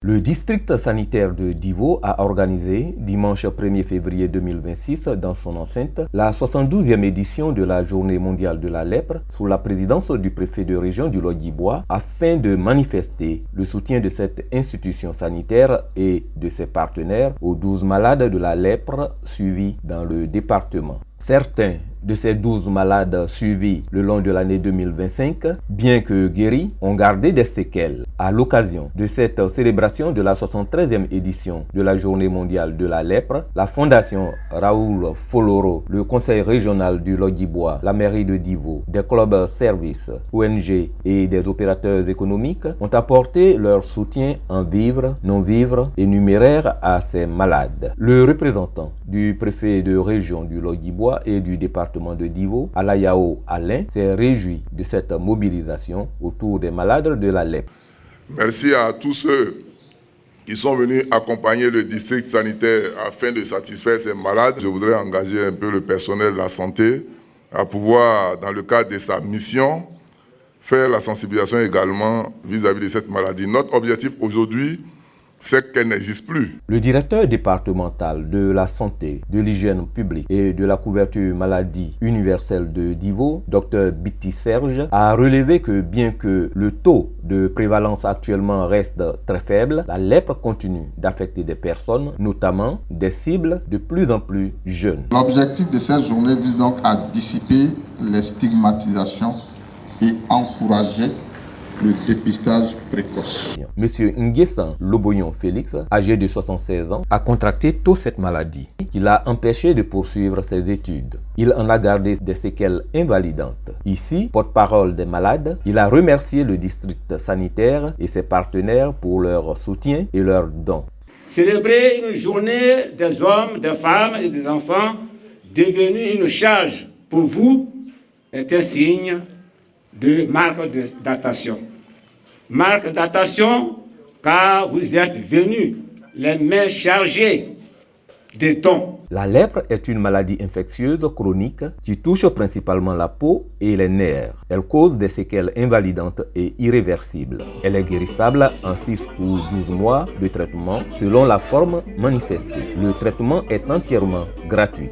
Le district sanitaire de Divo a organisé, dimanche 1er février 2026, dans son enceinte, la 72e édition de la Journée mondiale de la lèpre, sous la présidence du préfet de région du Lodjibois, afin de manifester le soutien de cette institution sanitaire et de ses partenaires aux 12 malades de la lèpre suivis dans le département. Certains de ces 12 malades suivis le long de l'année 2025, bien que guéris, ont gardé des séquelles. À l'occasion de cette célébration de la 73e édition de la Journée mondiale de la lèpre, la Fondation Raoul Foloro, le Conseil régional du Lodjibois, la mairie de Divo, des clubs services, ONG et des opérateurs économiques ont apporté leur soutien en vivres, non-vivres et numéraire à ces malades. Le représentant du préfet de région du Lodjibois et du département de Divo, Alayao Alain, s'est réjoui de cette mobilisation autour des malades de la lèpre. Merci à tous ceux qui sont venus accompagner le district sanitaire afin de satisfaire ces malades. Je voudrais engager un peu le personnel de la santé à pouvoir, dans le cadre de sa mission, faire la sensibilisation également vis-à-vis de cette maladie. Notre objectif aujourd'hui, c'est qu'elle n'existe plus. Le directeur départemental de la santé, de l'hygiène publique et de la couverture maladie universelle de Divo, Dr Biti Serge, a relevé que bien que le taux de prévalence actuellement reste très faible, la lèpre continue d'affecter des personnes, notamment des cibles de plus en plus jeunes. L'objectif de cette journée vise donc à dissiper les stigmatisations et encourager le dépistage précoce. Monsieur Nguessan Loboyon Félix, âgé de 76 ans, a contracté tôt cette maladie qui l'a empêché de poursuivre ses études. Il en a gardé des séquelles invalidantes. Ici, porte-parole des malades, il a remercié le district sanitaire et ses partenaires pour leur soutien et leurs dons. Célébrer une journée des hommes, des femmes et des enfants devenue une charge pour vous est un signe de marque de datation. Marque datation car vous êtes venus les mains chargées de dons. La lèpre est une maladie infectieuse chronique qui touche principalement la peau et les nerfs. Elle cause des séquelles invalidantes et irréversibles. Elle est guérissable en 6 ou 12 mois de traitement selon la forme manifestée. Le traitement est entièrement gratuit.